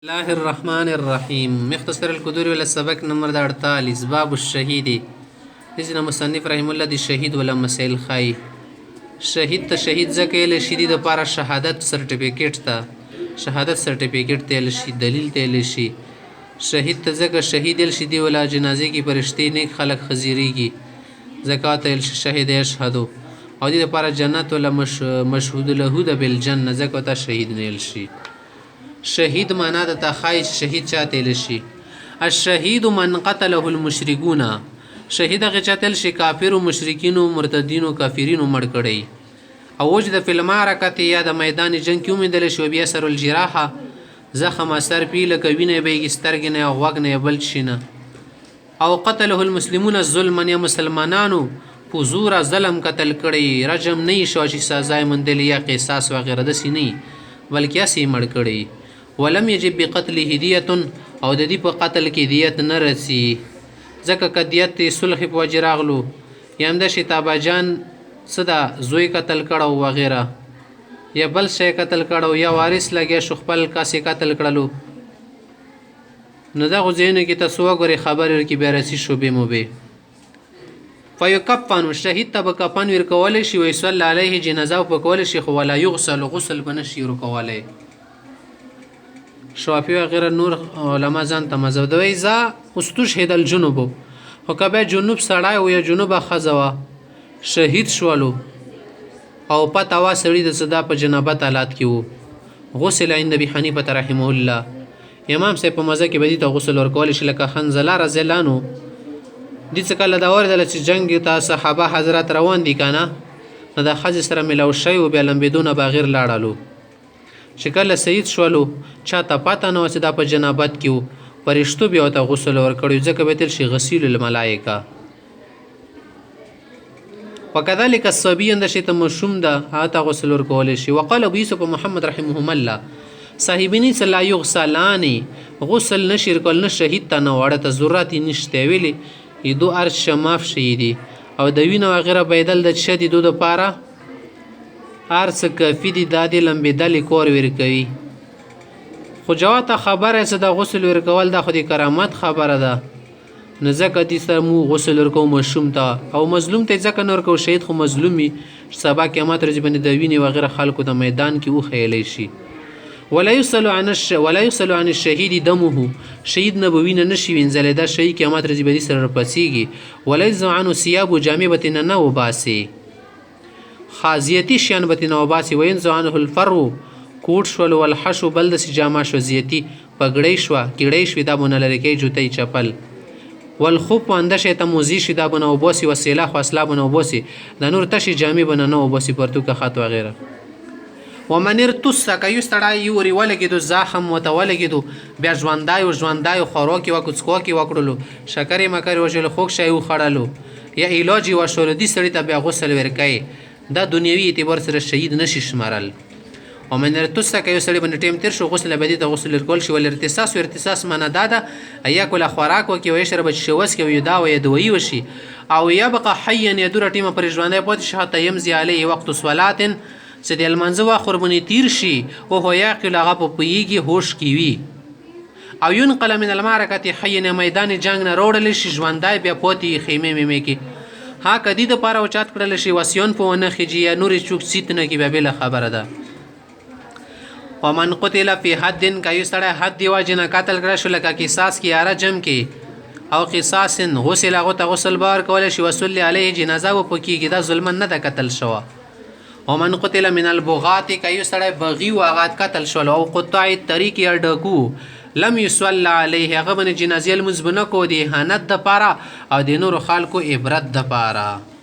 الله الرحمن الرحیم مختصر القدور ولا سبق نمبر 48 باب الشهید اذن مصنف رحم الله دی شهید ولا مسائل خای شهید ته شهید ځکه له شهید لپاره شهادت سرټیفیکیټ ته شهادت سرټیفیکیټ ته شي دلیل ته شي شهید ته ځکه شهید ال شدی ولا جنازه کی پرشتي نیک خلق خزیریږي زکات ال شهید یشهدو او دې لپاره جنت ولا مشهود له د بالجنه زکات شهید نیل شي شهید معنا د تخایش شهید چاته لشي الشهید من قتله المشركون شهید هغه چاته لشي کافر او مشرکین او مرتدین او کافرین مړ کړي او وجد فی المعرکه یا د میدان جنگ کې امید لشي بیا سر الجراحه زخم اثر پیله کوینه به سترګنه او وغنه بل شینه او قتله المسلمون الظلم یا مسلمانانو پوزور ظلم قتل کړي رجم نه شو چې سزا مندل یا قصاص وغیرہ د سینې بلکې اسی مړ کړي ولم يجب بقتله دية او د دې په قتل کې دیت نه رسی ځکه کدیت صلح په وجه راغلو یم د شتابه جان صدا زوی قتل کړه او وغیرہ یا بل شی قتل کړه یا وارث لګیا شو خپل کاسې قتل کړلو نو دا غوځینه کې تاسو وګورئ خبر کې بیا رسی شو به مو به فیکفن شهید ته کفن ور کول شي وي صلی علیه جنازه په کول شي خو ولا یغسل غسل بنشي ور کوله شوافی وغیرہ نور علما ځان ته مذهب دوی ځا استشهد الجنوب او کبه جنوب سړای او یا جنوب خزوا شهید شولو او پتا وا سړی د صدا په جنابت حالات کې وو غسل عند ابي حنیفه رحمه الله امام سے په مزه کې بدی ته غسل ورکول شي لکه خنزله رضی الله عنه د څه کله دا ورته چې جنگ ته صحابه حضرت روان دي کنه نو د خځ سره ملو شي او بیا لمبیدونه بغیر لاړالو شکل سید شولو چاته پاته نو چې دا په جنابت کې پرشتو بیا ته غسل ورکړي ځکه به تل شي غسیل الملائکه وکذلك الصبي اند شیت مشوم ده هاته غسل ورکول شي وقال ابو يوسف محمد رحمهم الله صاحبني صلی یغسلانی غسل نشر کول نه شهید ته نه وړه ته ضرورت نشته ویلي یدو ارش شماف شهیدی او د وینه وغیرہ بدل د شدیدو د پاره ارس کفی دی دادی لمبی دلی کور ور کوي خو جواته خبره څه د غسل ور کول د خودي کرامت خبره ده نزکه دي سره مو غسل ور کوم مشوم ته او مظلوم ته ځکه نور کو شهید خو مظلومی سبا قیامت ورځ باندې د ویني وغیرہ خلکو د میدان کې او خېلې شي ولا يسل عن الشهيد دمه شهید نه بوینه نشي وینځل دا شهید قیامت ورځ باندې سره پسیږي ولا يزع عنه ثياب جامبه نه وباسي خازیتی شیان بتنه وباسي وین ځانه الفر کوټ شول والحشو بل د جامه شو زیتی پګړې شو کېړې شو دا بونه لری کې جوتې چپل والخوب اند شیته موزی شو دا بونه وباسي وسیله خو اصله بونه وباسي د نور تشي جامې بونه نه وباسي پرتو کا خط وغیرہ ومن ارتس کایو ستړای یوري ولګیدو زخم وتولګیدو بیا ژوندای خوراکي وکڅکو کې وکړلو شکرې مکر وشل خوښ شي خړلو یا علاج وشول دي سړی ته بیا غسل ورکای دا دنیوي اعتبار سره شهید نشي شمارل ومن ارتس کایو سړی باندې ټیم تیر شو غسل بدی ته غسل ورکول شي ول ارتساس معنا داده ایا کول خوراک وکي وي شرب شوس کې یو دا وي دوی وشي او يبقى حيا يدور ټیم پر ژوندې پات شهته يمزي عليه وقت صلات سدي المنزوا قربني تیر شي او هو يعقل هغه په پیږي هوش کی وي او ينقل من المعركه حيا میدان جنگ نه روړل شي ژوندای بیا پوتي خیمه میمه کې ها کدی د پاره اوچات کړل شي وسیون په ونه خجی یا نور چوک سیت نه کې به خبره ده ومن قتل فی حد کایو سره حد دی واجنه قتل کړه شو لکه قصاص کی اره جم کې او قصاص غسل هغه غسل بار کول شي وصلی علیه جنازه و پکې دا ظلم نه د قتل شو ومن قتل من البغات کایو سره بغي واغات قتل شو او قطاع الطريق يردکو لم يصلى عليه هغه باندې جنازه المزبنه کو دی هانت د پاره او د نور خلکو عبرت د پاره